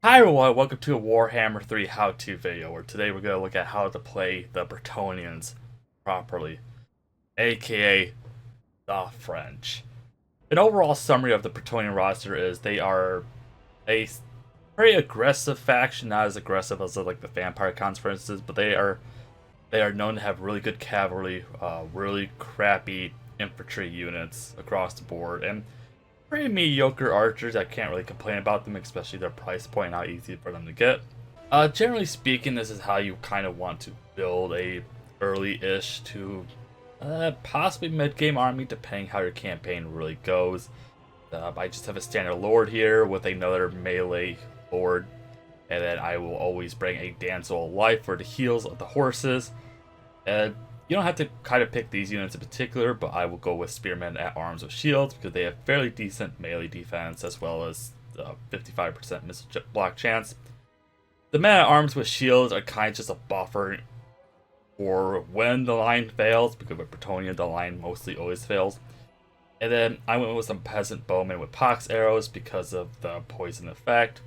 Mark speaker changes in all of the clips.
Speaker 1: Hi everyone, welcome to a Warhammer 3 how-to video, where today we're going to look at how to play the Bretonnians properly, aka the French. An overall summary of the Bretonnian roster is they are a very aggressive faction, not as aggressive as like the Vampire Cons for instance, but they are known to have really good cavalry, really crappy infantry units across the board, and pretty mediocre archers. I can't really complain about them, especially their price point and how easy for them to get. Generally speaking, this is how you kind of want to build a early-ish to possibly mid-game army, depending how your campaign really goes. I just have a standard lord here with another melee lord, and then I will always bring a damsel of life for the heals of the horses. And you don't have to kind of pick these units in particular, but I will go with spearmen at arms with shields because they have fairly decent melee defense as well as 55% missile block chance. The men at arms with shields are kind of just a buffer for when the line fails, because with Bretonnia the line mostly always fails. And then I went with some peasant bowmen with pox arrows because of the poison effect.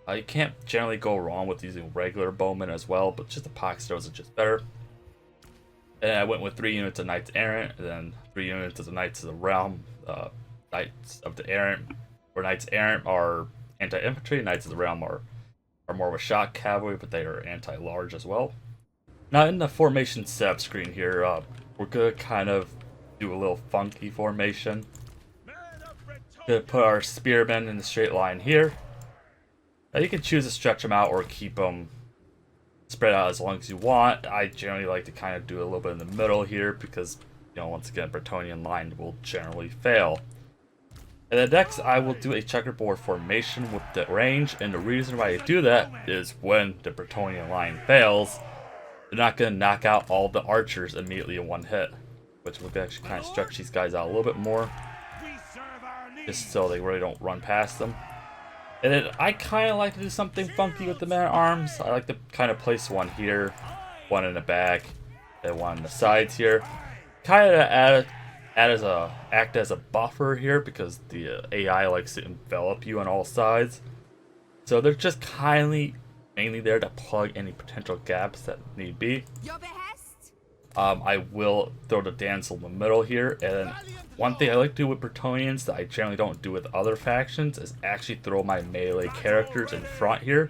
Speaker 1: You can't generally go wrong with using regular bowmen as well, but just the pox arrows are just better. And I went with 3 units of Knights Errant, and then 3 units of the Knights of the Realm. Knights of the Errant, or Knights Errant are anti-infantry, Knights of the Realm are more of a shock cavalry, but they are anti-large as well. Now in the formation setup screen here, we're gonna kind of do a little funky formation. Gonna put our spearmen in the straight line here. Now you can choose to stretch them out or keep them spread out as long as you want. I generally like to kind of do a little bit in the middle here because, you know, once again, Bretonnian line will generally fail. And then next, I will do a checkerboard formation with the range, and the reason why I do that is when the Bretonnian line fails, they're not going to knock out all the archers immediately in one hit, which will actually kind of stretch these guys out a little bit more, just so they really don't run past them. And then I kind of like to do something funky with the man-at-arms. I like to kind of place one here, one in the back, and one on the sides here. Kind of act as a buffer here because the AI likes to envelop you on all sides. So they're just mainly there to plug any potential gaps that need be. I will throw the damsel in the middle here, and one thing I like to do with Bretonnians that I generally don't do with other factions is actually throw my melee characters in front here,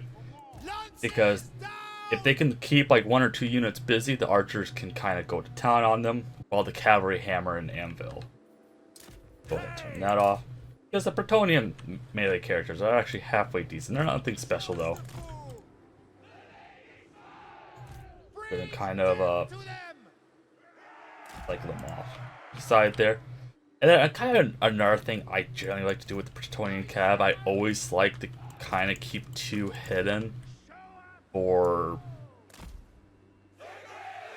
Speaker 1: because if they can keep like 1 or 2 units busy, the archers can kind of go to town on them, while the cavalry hammer and anvil. Go ahead and turn that off, because the Bretonnian melee characters are actually halfway decent. They're nothing special though. So then kind of like them off the side there. And then kind of another thing I generally like to do with the Bretonnian cav, I always like to kind of keep 2 hidden for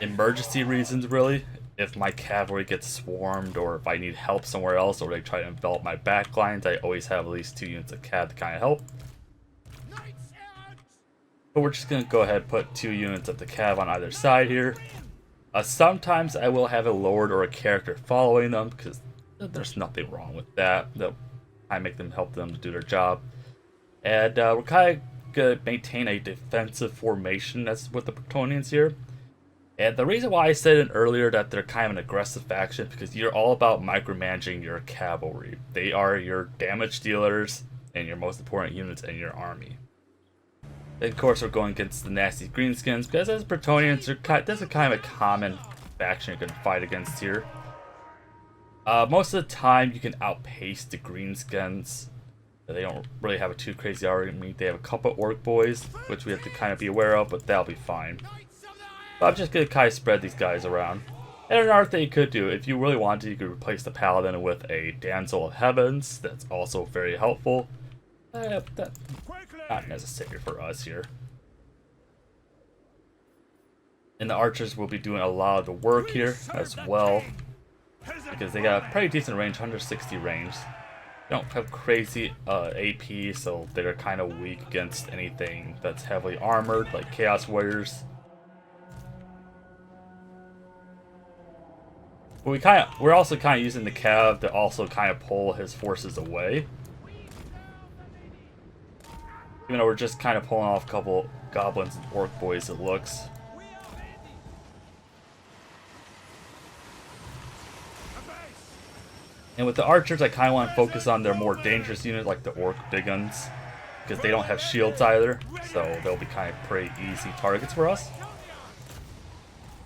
Speaker 1: emergency reasons, really. If my cavalry gets swarmed, or if I need help somewhere else, or they try to envelop my backlines, I always have at least 2 units of cav to kind of help. But we're just going to go ahead and put 2 units of the cav on either side here. Sometimes I will have a lord or a character following them, because there's nothing wrong with that. I make them help them to do their job. And we're kind of going to maintain a defensive formation as with the Bretonnians here. And the reason why I said it earlier that they're kind of an aggressive faction, because you're all about micromanaging your cavalry. They are your damage dealers and your most important units in your army. And of course, we're going against the nasty greenskins, because as Bretonnians, this is kind of a common faction you can fight against here. Most of the time, you can outpace the greenskins. They don't really have a too crazy army. They have a couple orc boys, which we have to kind of be aware of, but that'll be fine. But I'm just going to kind of spread these guys around. And another thing you could do, if you really wanted, you could replace the paladin with a damsel of heavens. That's also very helpful. That's not necessary for us here. And the archers will be doing a lot of the work here as well, because they got a pretty decent range, 160 range. They don't have crazy AP, so they're kind of weak against anything that's heavily armored, like Chaos Warriors. But we're also kind of using the cav to also kind of pull his forces away. Even though we're just kind of pulling off a couple goblins and orc boys, it looks. And with the archers, I kind of want to focus on their more dangerous units, like the orc big guns, because they don't have shields either, so they'll be kind of pretty easy targets for us. So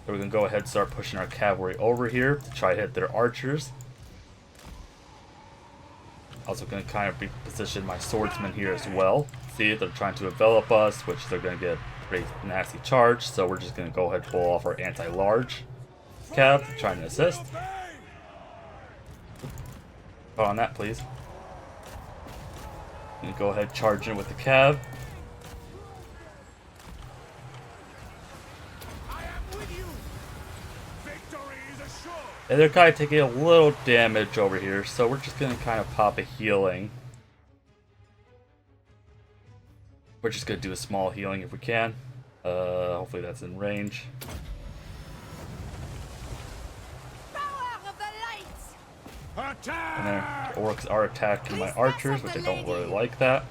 Speaker 1: we're going to go ahead and start pushing our cavalry over here to try to hit their archers. Also going to kind of reposition my swordsmen here as well. See, they're trying to envelop us, which they're going to get a pretty nasty charge, so we're just going to go ahead and pull off our anti-large cav, trying to assist. Oh, on that, please. And go ahead, charge in with the cav. And they're kind of taking a little damage over here, so we're just going to kind of pop a healing. We're just going to do a small healing if we can. Hopefully that's in range. And their orcs are attacking my archers, which I don't really like that.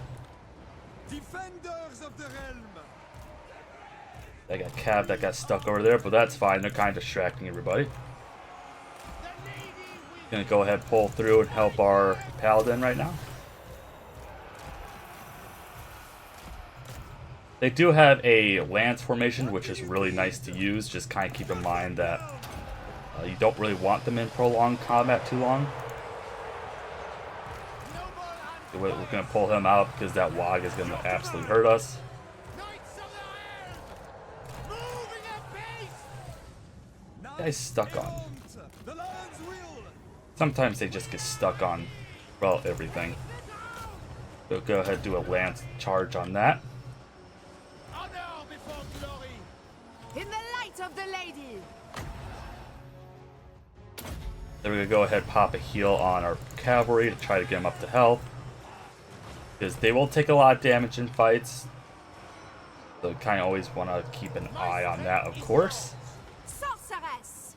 Speaker 1: I got cav that got stuck over there, but that's fine. They're kind of distracting everybody. Gonna go ahead, pull through, and help our paladin right now. They do have a lance formation, which is really nice to use. Just kind of keep in mind that you don't really want them in prolonged combat too long. We're going to pull him out because that wog is going to absolutely hurt us. Guy's stuck on. Sometimes they just get stuck on, well, everything. So go ahead and do a lance charge on that.
Speaker 2: In the light of the lady.
Speaker 1: Then we're going to go ahead and pop a heal on our cavalry to try to get them up to health. Because they will take a lot of damage in fights. So kind of always want to keep an eye on that, of course.
Speaker 2: Sorceress.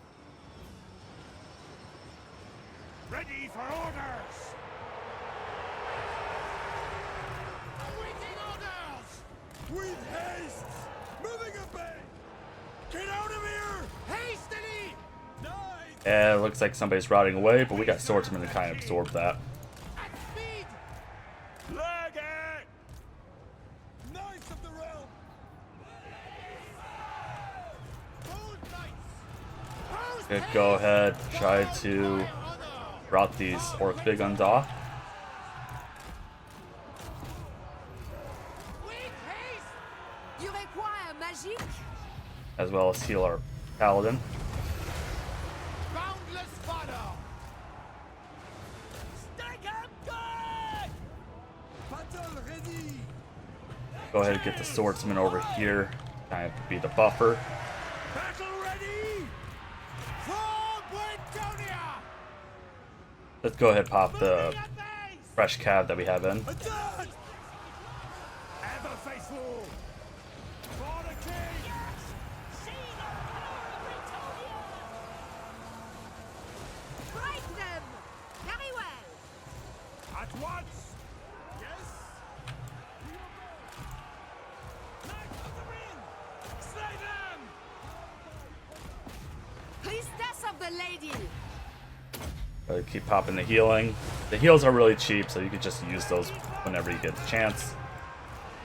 Speaker 3: Ready for orders. Awaiting orders. With haste. Moving a bit. Get out of here. Hastily. Nice.
Speaker 1: And it looks like somebody's routing away, but we got swordsmen to kind of absorb that.
Speaker 3: At speed. Leg it. Knights of the realm. Bold knights.
Speaker 1: Gonna go ahead, try to rout these orc big guns off.
Speaker 2: With haste. You require magic.
Speaker 1: As well as heal our paladin.
Speaker 3: Boundless fodder. Stack up good. Battle ready.
Speaker 1: Go ahead and get the swordsman over here, kind of be the buffer.
Speaker 3: Battle ready. For Bretonnia.
Speaker 1: Let's go ahead and pop the fresh cav that we have in.
Speaker 3: Attack. Ever faithful. For the king.
Speaker 2: Break them. Very well.
Speaker 3: At once. Yes. Knights of the ring. Slay them.
Speaker 2: Priestess of the lady.
Speaker 1: Keep popping the healing. The heals are really cheap, so you can just use those whenever you get the chance.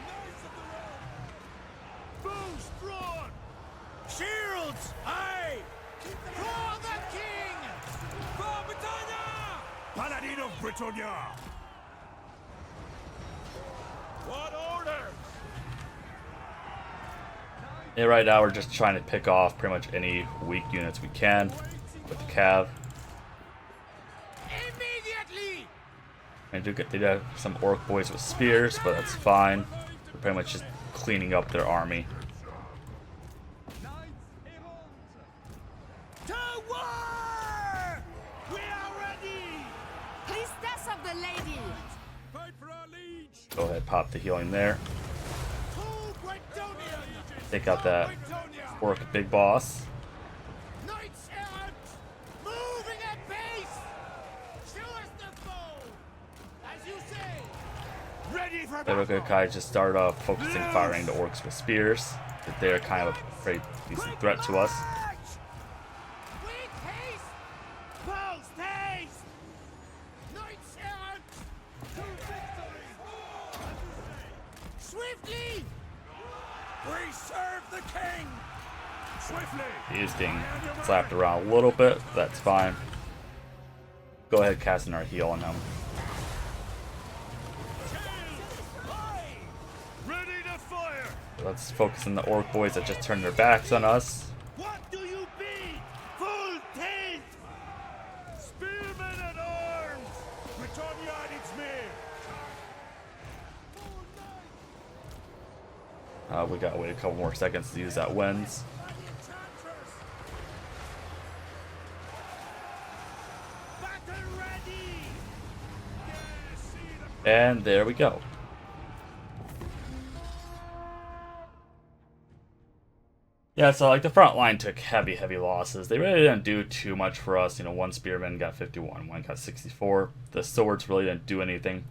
Speaker 3: Knights of the realm. Bows drawn. Shields. Aye. For the king. For Bretonnia. Paladin of Bretonnia. What orders?
Speaker 1: Yeah, right now we're just trying to pick off pretty much any weak units we can with the cav.
Speaker 3: Immediately.
Speaker 1: And they do have some orc boys with spears, but that's fine. We're pretty much just cleaning up their army.
Speaker 3: Knights Errant. To war! We are ready.
Speaker 2: Priestess of the lady.
Speaker 3: Fight for our liege.
Speaker 1: Go ahead, pop the healing there.
Speaker 3: To Bretonnia.
Speaker 1: Take out that
Speaker 3: Bretonnia.
Speaker 1: orc big boss.
Speaker 3: Knights Errant. Moving at pace. Show us the foe. As you say. Ready for
Speaker 1: Then we're gonna kind of just start focusing firing the orcs with spears. That they're kind of a pretty decent threat to us.
Speaker 3: Quick haste! Post haste! Knights errant! To victory! Swiftly! We serve the king! Swiftly!
Speaker 1: He is getting slapped around a little bit. That's fine. Go ahead, casting our heal on him.
Speaker 3: Ready to fire!
Speaker 1: Let's focus on the orc boys that just turned their backs on us.
Speaker 3: What do you be? Full tilt! Spearmen at arms! Bretonnia at its mere!
Speaker 1: We gotta wait a couple more seconds to use that winds.
Speaker 3: Fay Enchantress! Battle ready! Yes, see the
Speaker 1: And there we go. Yeah, so like the front line took heavy losses. They really didn't do too much for us. You know, one spearman got 51, one got 64. The swords really didn't do anything.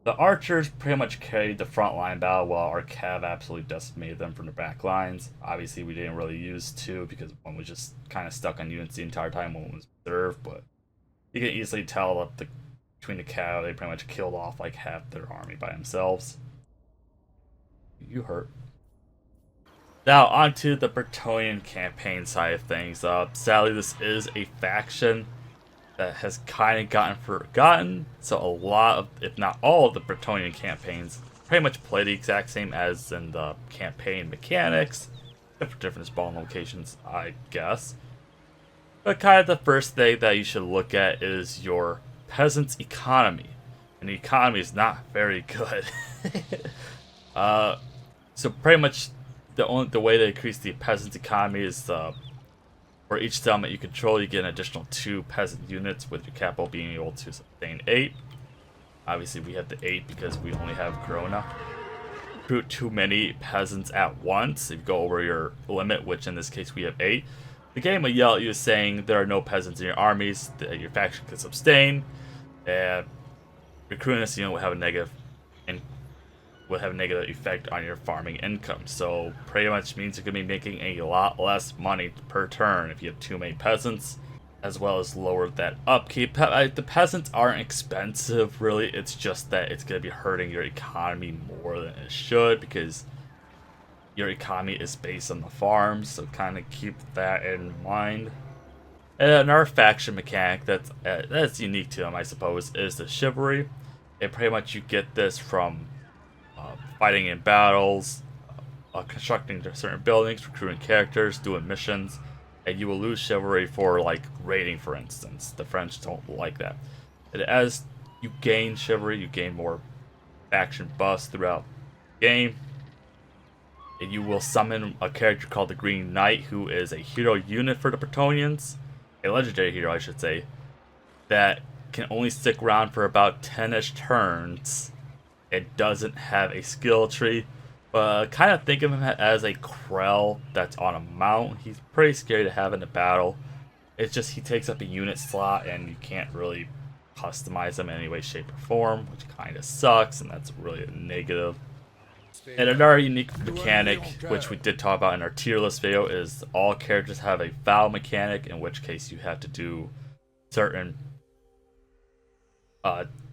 Speaker 1: The archers pretty much carried the front line battle while our cav absolutely decimated them from the back lines. Obviously, we didn't really use two because one was just kind of stuck on units the entire time, one was reserved. But you can easily tell that between the cav, they pretty much killed off like half their army by themselves. You hurt. Now, onto the Bretonnian campaign side of things. Sadly, this is a faction that has kind of gotten forgotten, so a lot of, if not all of the Bretonnian campaigns pretty much play the exact same as in the campaign mechanics, except for different spawn locations, I guess. But kind of the first thing that you should look at is your peasants' economy. And the economy is not very good. So pretty much the way to increase the peasants' economy is for each settlement you control, you get an additional 2 peasant units, with your capital being able to sustain 8. Obviously, we have the 8 because we only have Corona. Recruit too many peasants at once. If you go over your limit, which in this case we have 8, the game will yell at you saying there are no peasants in your armies that your faction can sustain, and recruiting this unit will have a negative effect on your farming income. So pretty much means you're going to be making a lot less money per turn if you have too many peasants, as well as lower that upkeep. The peasants aren't expensive really, it's just that it's going to be hurting your economy more than it should because your economy is based on the farms, so kind of keep that in mind. And another faction mechanic that's unique to them, I suppose, is the chivalry. And pretty much you get this from fighting in battles, constructing certain buildings, recruiting characters, doing missions, and you will lose chivalry for like raiding, for instance. The French don't like that. And as you gain chivalry, you gain more faction buffs throughout the game. And you will summon a character called the Green Knight, who is a hero unit for the Bretonnians, a legendary hero I should say, that can only stick around for about 10-ish turns. It doesn't have a skill tree, but kind of think of him as a Krell that's on a mount. He's pretty scary to have in the battle. It's just he takes up a unit slot and you can't really customize him in any way, shape, or form, which kind of sucks, and that's really a negative. And another unique mechanic, which we did talk about in our tier list video, is all characters have a vow mechanic, in which case you have to do certain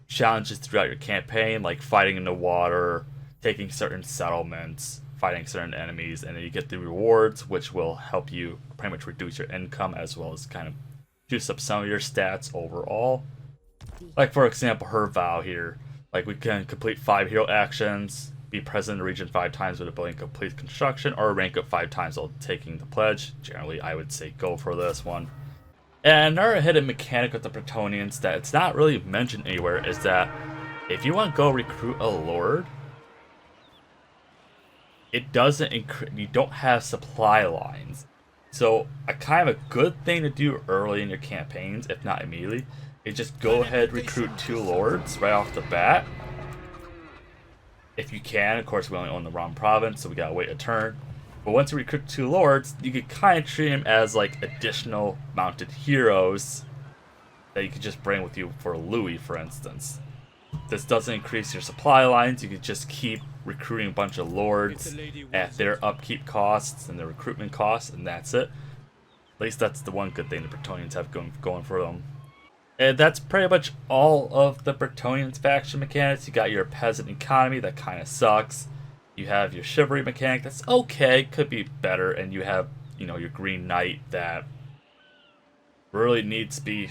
Speaker 1: challenges throughout your campaign, like fighting in the water, taking certain settlements, fighting certain enemies, and then you get the rewards, which will help you pretty much reduce your income as well as kind of juice up some of your stats overall. Like for example, her vow here, like we can complete 5 hero actions, be present in the region 5 times with ability to complete construction, or rank up 5 times while taking the pledge. Generally, I would say go for this one. And another hidden mechanic with the Bretonnians that it's not really mentioned anywhere is that if you want to go recruit a lord, it doesn't you don't have supply lines. So a kind of a good thing to do early in your campaigns, if not immediately, is just go ahead recruit 2 lords right off the bat. If you can, of course we only own the wrong province, so we gotta wait a turn. But once you recruit 2 lords, you can kind of treat them as like additional mounted heroes that you could just bring with you for Louis, for instance. This doesn't increase your supply lines. You can just keep recruiting a bunch of lords at their upkeep costs and their recruitment costs, and that's it. At least that's the one good thing the Bretonnians have going for them. And that's pretty much all of the Bretonnians faction mechanics. You got your peasant economy that kind of sucks. You have your chivalry mechanic that's okay, could be better, and you have, you know, your green knight that really needs to be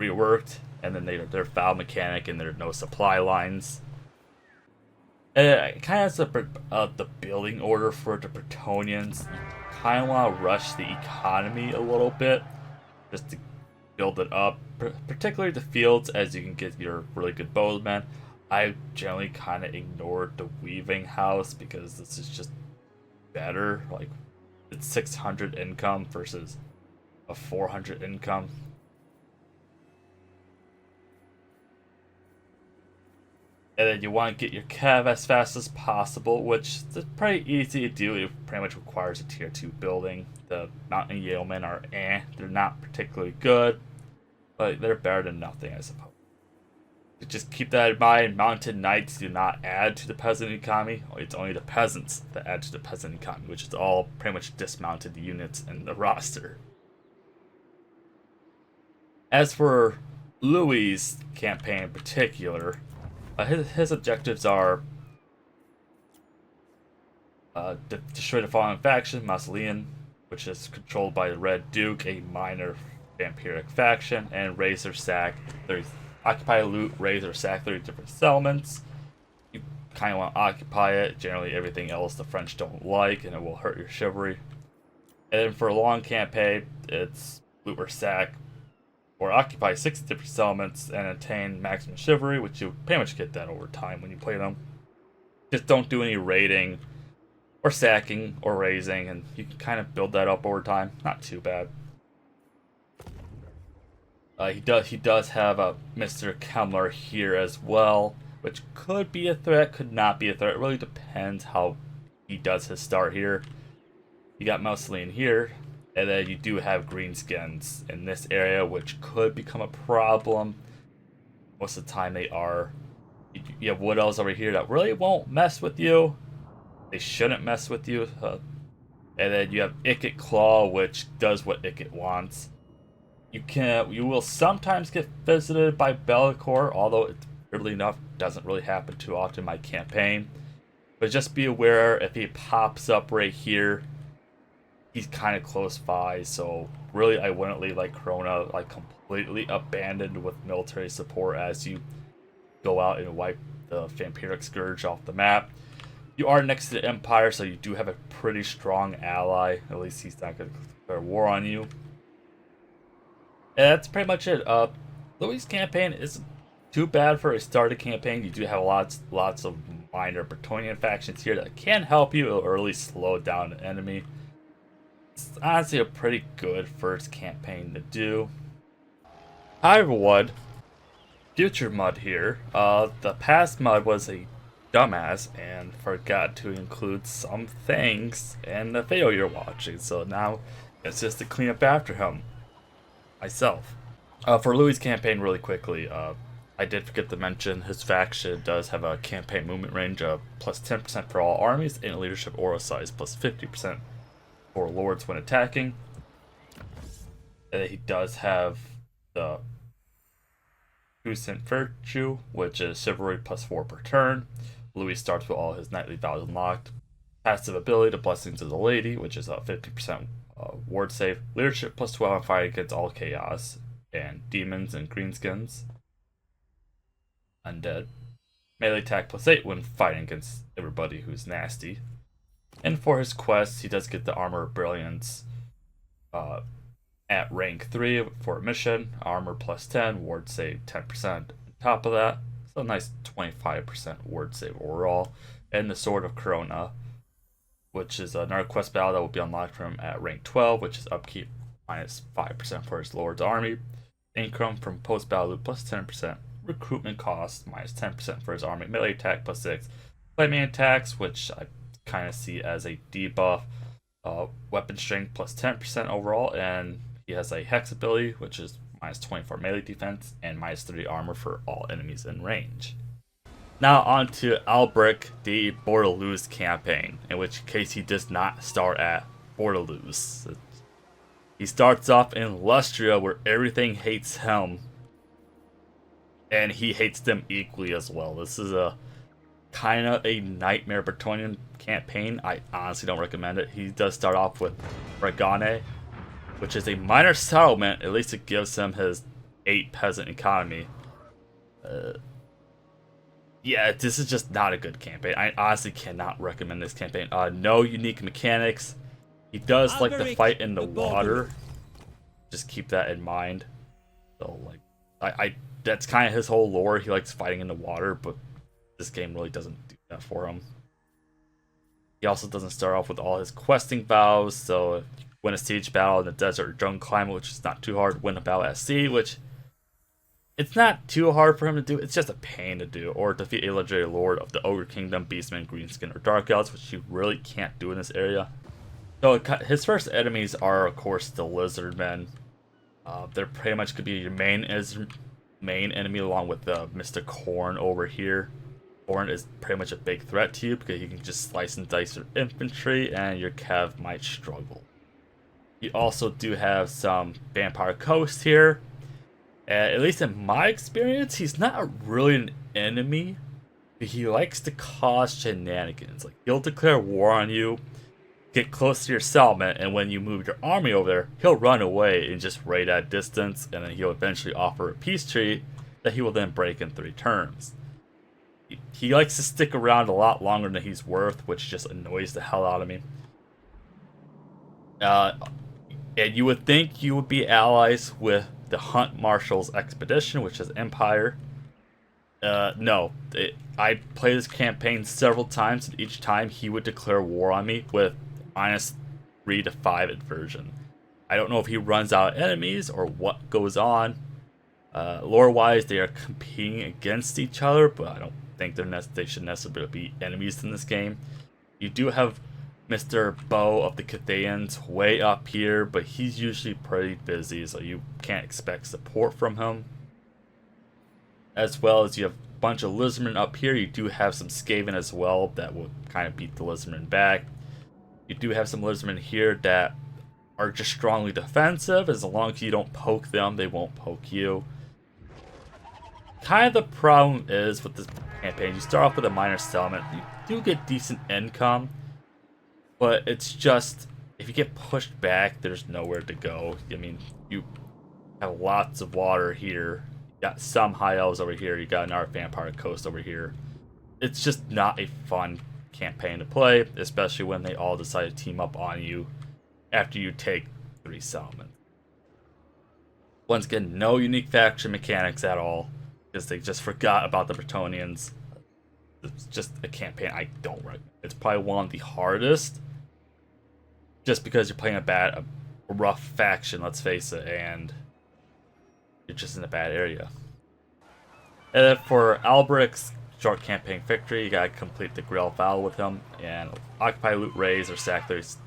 Speaker 1: reworked. And then their foul mechanic and there's no supply lines. And kind of the building order for the Bretonnians. You kind of want to rush the economy a little bit just to build it up, particularly the fields, as you can get your really good bowmen. I generally kind of ignored the weaving house because this is just better. Like, it's 600 income versus a 400 income. And then you want to get your cav as fast as possible, which is pretty easy to do. It pretty much requires a tier 2 building. The mountain yeomen are they're not particularly good, but they're better than nothing, I suppose. Just keep that in mind. Mounted knights do not add to the peasant economy. It's only the peasants that add to the peasant economy, which is all pretty much dismounted units in the roster. As for Louis' campaign in particular, his objectives are destroy the following faction, Mausoleum, which is controlled by the Red Duke, a minor vampiric faction, and raise or sack 30, occupy, loot, raise or sack 30 different settlements. You kind of want to occupy it. Generally, everything else the French don't like, and it will hurt your chivalry. And then for a long campaign, it's loot or sack or occupy 60 different settlements and attain maximum chivalry, which you pretty much get that over time when you play them. Just don't do any raiding or sacking or raising, and you can kind of build that up over time. Not too bad. He does have a Mr. Kemmler here as well, which could be a threat, could not be a threat. It really depends how he does his start here. You got Mausoleum here. And then you do have greenskins in this area, which could become a problem. Most of the time they are. You have wood elves over here that really won't mess with you. They shouldn't mess with you. And then you have Ikit Claw, which does what Ikit wants. You will sometimes get visited by Bellicore, although it, weirdly enough, doesn't really happen too often in my campaign. But just be aware, if he pops up right here, he's kind of close by, so really I wouldn't leave like Corona like completely abandoned with military support as you go out and wipe the Vampiric Scourge off the map. You are next to the Empire, so you do have a pretty strong ally. At least he's not going to declare war on you. And that's pretty much it. Louis' campaign isn't too bad for a starter campaign. You do have lots of minor Bretonnian factions here that can help you or at least slow down an enemy. It's honestly a pretty good first campaign to do. However, one future Mud here. The past Mud was a dumbass and forgot to include some things in the video you're watching, so now it's just to clean up after him myself. For Louis' campaign, really quickly, I did forget to mention his faction does have a campaign movement range of plus 10% for all armies and leadership aura size plus 50% for lords when attacking. He does have the Puissant Virtue, which is chivalry plus 4 per turn. Louis starts with all his knightly vows unlocked. Passive ability, the Blessings of the Lady, which is a 50% ward save. Leadership plus 12 and fight against all chaos and demons and greenskins. Undead. Melee attack plus 8 when fighting against everybody who's nasty. And for his quests, he does get the Armor of Brilliance at rank 3 for a mission. Armor plus 10, ward save 10% on top of that. So a nice 25% ward save overall. And the Sword of Corona, which is another quest battle that will be unlocked from at rank 12, which is upkeep minus 5% for his Lord's army. Income from post battle loot plus 10%. Recruitment cost minus 10% for his army. Melee attack plus 6. Flaming attacks, which I kind of see as a debuff. Weapon strength plus 10% overall, and he has a hex ability, which is minus 24 melee defense, and minus 30 armor for all enemies in range. Now on to Alberic de Bordeleaux campaign, in which case he does not start at Bordeleaux. He starts off in Lustria, where everything hates him, and he hates them equally as well. This is a kind of a nightmare Bretonnian campaign. I honestly don't recommend it. He does start off with Bretonnia, which is a minor settlement. At least it gives him his 8 peasant economy. Yeah, this is just not a good campaign. I honestly cannot recommend this campaign. No unique mechanics. He does like to fight in the water. Just keep that in mind. So like, I that's kind of his whole lore. He likes fighting in the water, but this game really doesn't do that for him. He also doesn't start off with all his questing vows. So if you win a siege battle in the desert or jungle climate, which is not too hard. Win a battle at sea, which it's not too hard for him to do. It's just a pain to do. Or defeat a legendary lord of the Ogre Kingdom, Beastmen, Greenskin, or Dark Elves, which you really can't do in this area. So his first enemies are, of course, the Lizardmen. They're pretty much could be your main enemy, along with Mr. Couronne over here. Couronne is pretty much a big threat to you because you can just slice and dice your infantry, and your cav might struggle. You also do have some Vampire Coast here. At least in my experience, he's not really an enemy. He likes to cause shenanigans. Like, he'll declare war on you, get close to your settlement, and when you move your army over there, he'll run away and just raid at distance, and then he'll eventually offer a peace treaty that he will then break in 3 turns. He likes to stick around a lot longer than he's worth, which just annoys the hell out of me. And you would think you would be allies with the Hunt Marshal's expedition, which is Empire. No. I played this campaign several times, and each time he would declare war on me with -3 to 5 inversion. I don't know if he runs out of enemies or what goes on. Lore-wise, they are competing against each other, but I don't think they should necessarily be enemies in this game. You do have Mr. Bow of the Cathayans way up here, but he's usually pretty busy, so you can't expect support from him. As well as you have a bunch of Lizardmen up here. You do have some Skaven as well that will kind of beat the Lizardmen back. You do have some Lizardmen here that are just strongly defensive. As long as you don't poke them, they won't poke you. Kind of the problem is with this campaign, you start off with a minor settlement. You do get decent income, but it's just, if you get pushed back, there's nowhere to go. I mean, you have lots of water here. You got some high elves over here. You got another vampire coast over here. It's just not a fun campaign to play, especially when they all decide to team up on you after you take 3 settlements. Once again, no unique faction mechanics at all, because they just forgot about the Bretonnians. It's just a campaign I don't recommend. It's probably one of the hardest, just because you're playing a rough faction, let's face it, and you're just in a bad area. And then for Alberic's short campaign victory, you gotta complete the Grail Vow with him, and occupy, loot, raise, or sack 30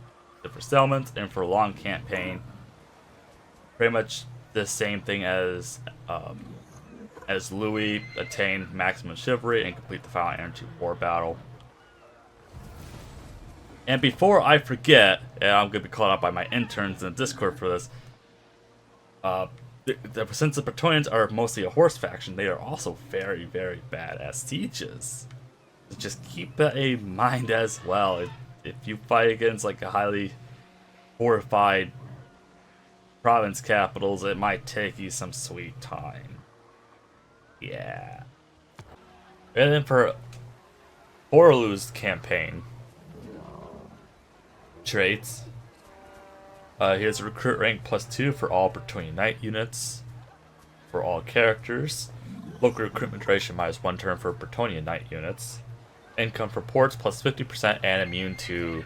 Speaker 1: different settlements. And for a long campaign, pretty much the same thing as Louis, attain maximum chivalry and complete the final energy war battle. And before I forget, and I'm going to be called out by my interns in the Discord for this, since the Bretonnians are mostly a horse faction, they are also very, very bad at sieges. So just keep that in mind as well. If you fight against like a highly fortified province capitals, it might take you some sweet time. Yeah. And then for Bordeleaux' campaign traits, he has a recruit rank +2 for all Bretonnian Knight units, for all characters. Local recruitment duration -1 turn for Bretonnian Knight units. Income for ports +50% and immune to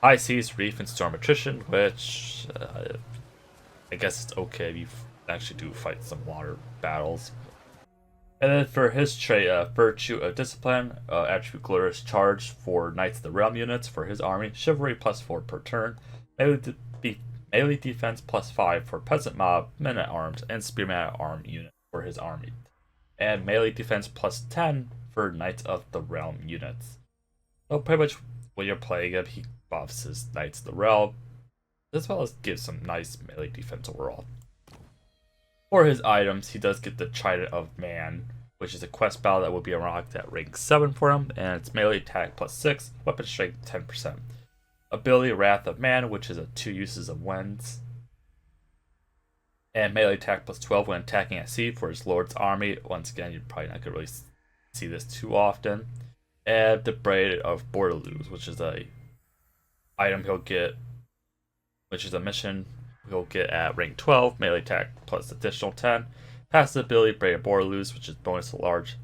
Speaker 1: high seas, reef, and storm attrition, which I guess it's okay if you actually do fight some water battles. And then for his trait, Virtue of Discipline, attribute Glorious Charge for Knights of the Realm units for his army, Chivalry +4 per turn. Melee defense +5 for Peasant Mob, Men at Arms, and Spearman at Arm unit for his army. And melee defense +10 for Knights of the Realm units. So pretty much when you're playing him, he buffs his Knights of the Realm, as well as gives some nice melee defense overall. For his items, he does get the Trident of Man, which is a quest battle that will be unlocked at rank 7 for him, and it's melee attack +6, weapon strength 10%. Ability Wrath of Man, which is a 2 uses of winds. And melee attack +12 when attacking at sea for his Lord's army. Once again, you're probably not going to really see this too often. And the Braid of Bordeleaux, which is a item he'll get, which is a mission he'll get at rank 12, melee attack plus additional 10. Passive ability Braid of Bordeleaux, which is bonus to large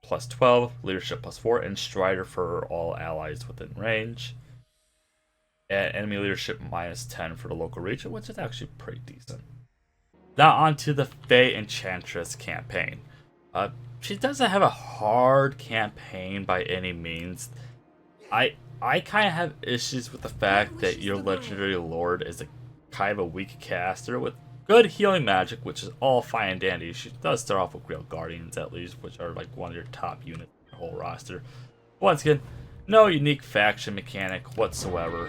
Speaker 1: +12, leadership +4, and Strider for all allies within range. And enemy leadership -10 for the local region, which is actually pretty decent. Now on to the Fay Enchantress campaign. She doesn't have a hard campaign by any means. I kind of have issues with the fact that your legendary lord is a kind of a weak caster with good healing magic, which is all fine and dandy. She does start off with Grail Guardians at least, which are like one of your top units in your whole roster. Once again, no unique faction mechanic whatsoever.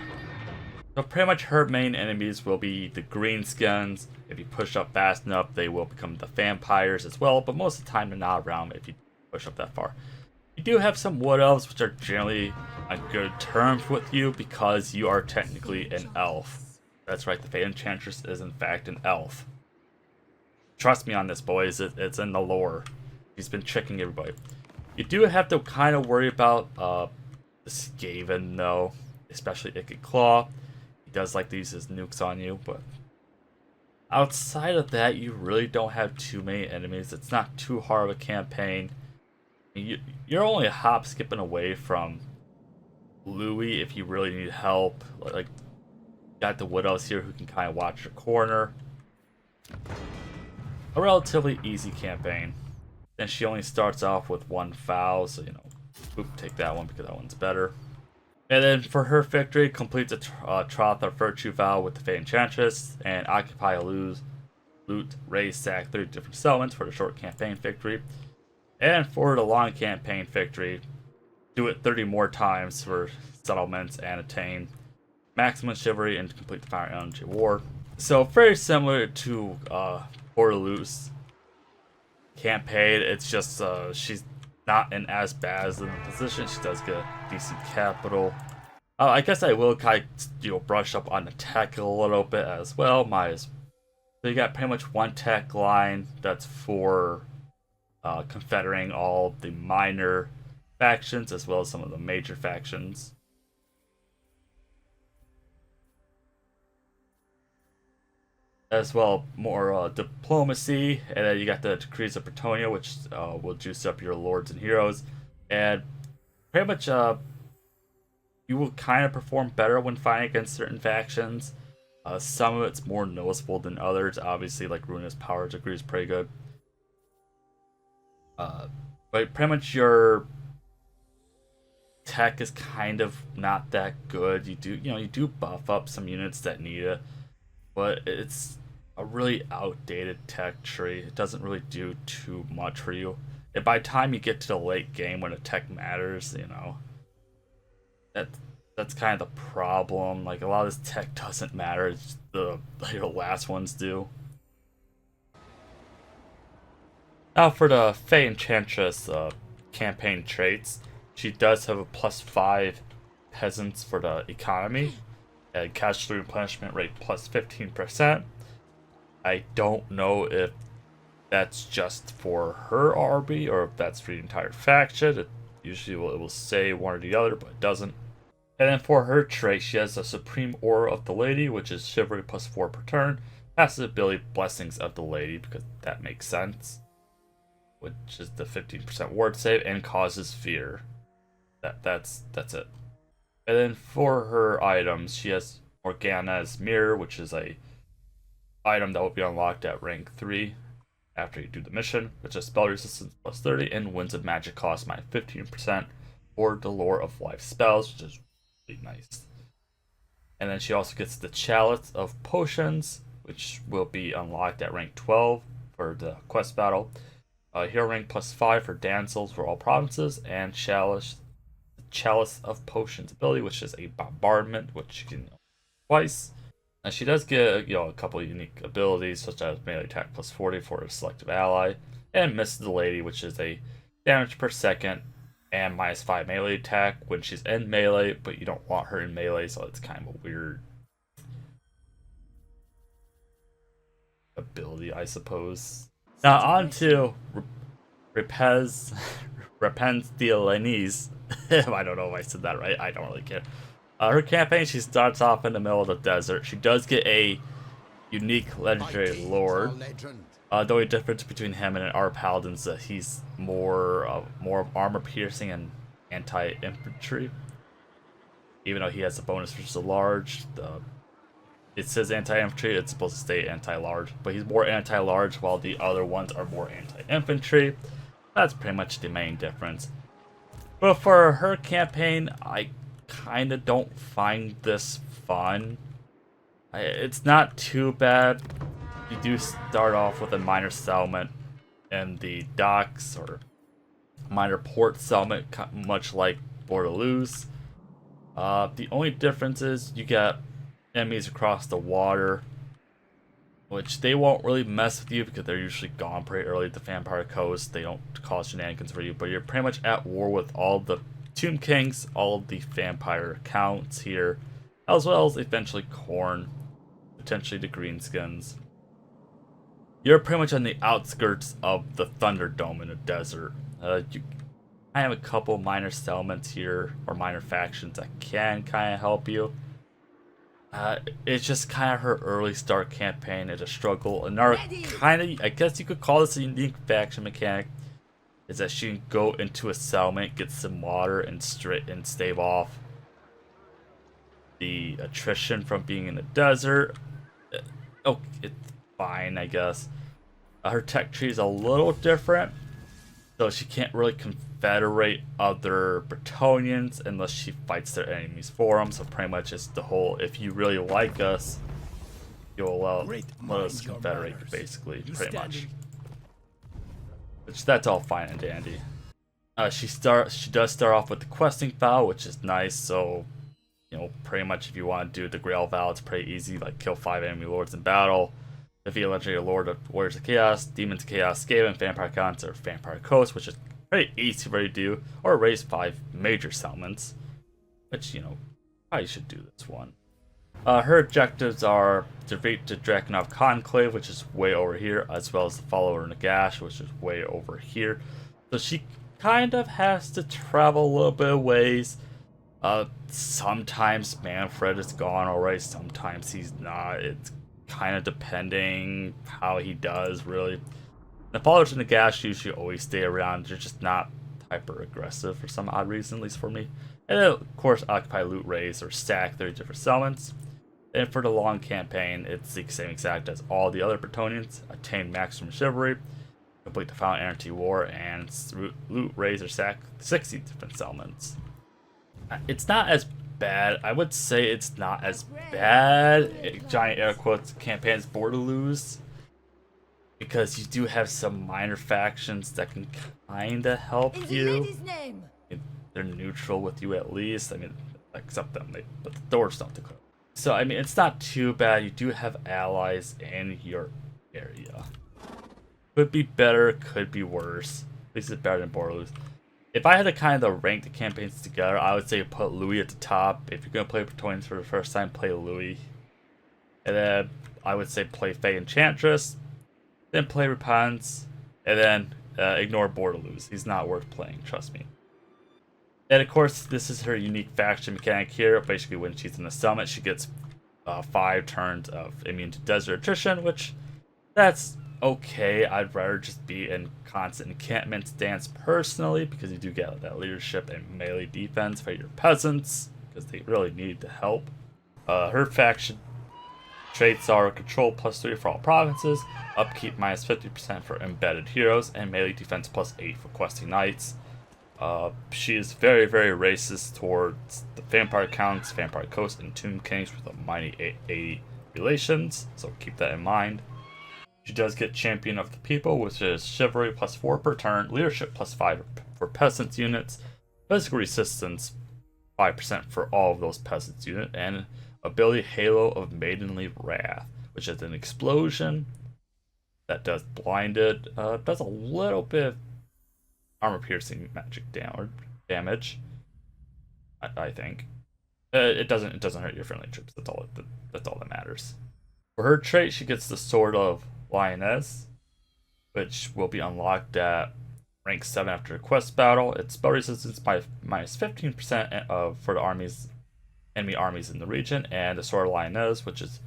Speaker 1: So pretty much her main enemies will be the greenskins. If you push up fast enough, they will become the vampires as well, but most of the time they're not around if you push up that far. You do have some wood elves, which are generally on good terms with you because you are technically an elf. That's right, the Fay Enchantress is in fact an elf. Trust me on this, boys, it's in the lore. He's been tricking everybody. You do have to kind of worry about the Skaven though, especially Icked Claw. He does like to use his nukes on you, but outside of that, you really don't have too many enemies. It's not too hard of a campaign. You're only a hop skipping away from Louis if you really need help. Like, got the Wood Elves here who can kind of watch your corner. A relatively easy campaign. Then she only starts off with 1 foul, so boop, take that one because that one's better. And then for her victory, complete the Troth of Virtue vow with the Fay Enchantress and occupy a loot, raise, sack 30 different settlements for the short campaign victory. And for the long campaign victory, do it 30 more times for settlements and attain maximum chivalry and complete the Fire Energy War. So very similar to Bordeleaux campaign. It's just she's not in as bad as the position. She does get a decent capital. I guess I will kind of brush up on the tech a little bit as well. So you got pretty much one tech line that's for confederating all the minor factions as well as some of the major factions. As well, more diplomacy, and then you got the Decrees of Bretonnia, which will juice up your lords and heroes, and pretty much you will kind of perform better when fighting against certain factions. Some of it's more noticeable than others. Obviously, like Ruinous Power Degree is pretty good, but pretty much your tech is kind of not that good. You do buff up some units that need it, but it's a really outdated tech tree. It doesn't really do too much for you. And by the time you get to the late game when the tech matters, that's kind of the problem. Like, a lot of this tech doesn't matter. It's the last ones do. Now for the Fay Enchantress campaign traits, she does have a +5 peasants for the economy, and casualty replenishment rate +15%. I don't know if that's just for her army or if that's for the entire faction. It will say one or the other, but it doesn't. And then for her trait, she has a Supreme Aura of the Lady, which is Chivalry +4 per turn. Passive ability Blessings of the Lady, because that makes sense. Which is the 15% ward save and causes fear. That's it. And then for her items, she has Morgana's Mirror, which is a item that will be unlocked at rank 3 after you do the mission, which is spell resistance +30 and Winds of Magic cost -15% for the Lore of Life spells, which is really nice. And then she also gets the Chalice of Potions, which will be unlocked at rank 12 for the quest battle. Hero rank +5 for damsels for all provinces, and Chalice of Potions ability, which is a bombardment, which you can twice. And she does get a couple of unique abilities, such as melee attack +40 for a selective ally, and Miss the Lady, which is a damage per second and -5 melee attack when she's in melee, but you don't want her in melee, so it's kind of a weird ability, I suppose. Now on to Repanse de Lyonesse. I don't know if I said that right. I don't really care. Her campaign, she starts off in the middle of the desert. She does get a unique legendary lord. The only difference between him and our paladin is that he's more of armor piercing and anti-infantry. Even though he has a bonus versus a large, it says anti-infantry, it's supposed to stay anti-large, but he's more anti-large while the other ones are more anti-infantry. That's pretty much the main difference. But for her campaign, I kind of don't find this fun. It's not too bad. You do start off with a minor settlement in the docks, or minor port settlement, much like Bordeleaux. The only difference is you get enemies across the water, which they won't really mess with you because they're usually gone pretty early at the Vampire Coast. They don't cause shenanigans for you, but you're pretty much at war with all the Tomb Kings, all of the vampire counts here, as well as eventually Couronne, potentially the Greenskins. You're pretty much on the outskirts of the Thunderdome in the desert. I have a couple minor settlements here, or minor factions that can kind of help you. It's just kind of her early start campaign is a struggle. Another kind of, I guess you could call this a unique faction mechanic, is that she can go into a settlement, get some water, and stave off the attrition from being in the desert. Oh, it's fine, I guess. Her tech tree is a little different, so she can't really confederate other Bretonnians unless she fights their enemies for them. So pretty much it's the whole, if you really like us, you'll let us confederate, basically, pretty much. Which, that's all fine and dandy. She does start off with the questing vow, which is nice. So, pretty much if you want to do the Grail vow, it's pretty easy. Like, kill 5 enemy lords in battle, defeat a legendary lord of Warriors of Chaos, Demons of Chaos, Skaven, Vampire Counts, or Vampire Coast, which is pretty easy to do, or raise 5 major settlements, which, probably should do this one. Her objectives are defeat the Drakenov Conclave, which is way over here, as well as the follower Nagash, which is way over here. So she kind of has to travel a little bit of ways. Sometimes Manfred is gone already, sometimes he's not. It's kind of depending how he does, really. The followers of Nagash usually always stay around. They're just not hyper aggressive for some odd reason, at least for me. And then, of course, occupy, loot, raise, or sack 30 different settlements. And for the long campaign, it's the same exact as all the other Bretonnians. Attain maximum chivalry, complete the Final Anarchy War, and loot, raise, or sack 60 different settlements. It's not as bad. I would say it's not as bad, giant air quotes, campaign as Bordeleaux, because you do have some minor factions that can kind of help you. They're neutral with you at least. I mean, except them, but the doors don't declare. So, I mean, it's not too bad. You do have allies in your area. Could be better, could be worse. At least it's better than Bordeleaux. If I had to kind of rank the campaigns together, I would say put Louis at the top. If you're going to play Bretonnians for the first time, play Louis. And then I would say play Fay Enchantress. Then play Repanse. And then ignore Bordeleaux. He's not worth playing, trust me. And of course, this is her unique faction mechanic here. Basically, when she's in the summit, she gets 5 turns of immune to desert attrition, which that's okay. I'd rather just be in constant encampment stance personally, because you do get that leadership and melee defense for your peasants, because they really need the help. Her faction traits are control +3 for all provinces, upkeep -50% for embedded heroes, and melee defense +8 for questing knights. She is very, very racist towards the Vampire Counts, Vampire Coast, and Tomb Kings with a mighty 80 relations, so keep that in mind. She does get Champion of the People, which is Chivalry +4 per turn, Leadership +5 for Peasants units, Physical Resistance 5% for all of those Peasants units, and ability Halo of Maidenly Wrath, which is an explosion that does blinded, does a little bit of armor piercing magic damage. I think it doesn't hurt your friendly troops. That's all that matters. For her trait, she gets the Sword of Lyonesse, which will be unlocked at rank 7 after a quest battle. Its spell resistance by minus 15% for the enemy armies in the region, and the Sword of Lyonesse, which is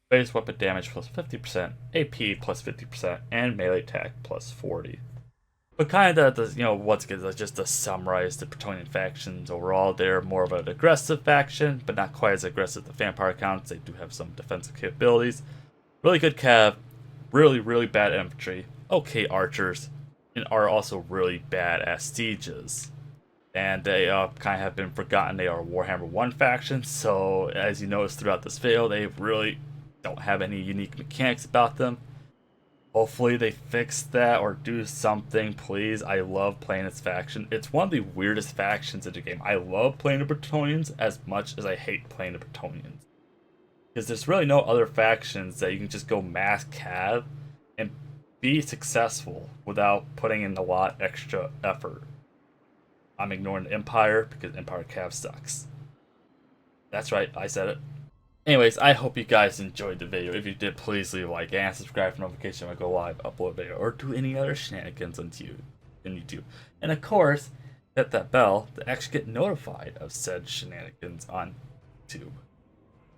Speaker 1: base weapon damage plus 50%, AP plus 50%, and melee attack plus 40. But kind of once again, just to summarize the Bretonnian factions overall, they're more of an aggressive faction, but not quite as aggressive as the Vampire Counts. They do have some defensive capabilities. Really good cav, really bad infantry, okay archers, and are also really bad at sieges. And they kind of have been forgotten. They are Warhammer 1 faction, so as you notice throughout this video, they really don't have any unique mechanics about them. Hopefully they fix that or do something, please. I love playing this faction. It's one of the weirdest factions in the game. I love playing the Bretonnians as much as I hate playing the Bretonnians. Because there's really no other factions that you can just go mass cav and be successful without putting in a lot extra effort. I'm ignoring the Empire because Empire cav sucks. That's right, I said it. Anyways, I hope you guys enjoyed the video. If you did, please leave a like and subscribe for notification when I go live, upload a video, or do any other shenanigans on YouTube. And of course, hit that bell to actually get notified of said shenanigans on YouTube.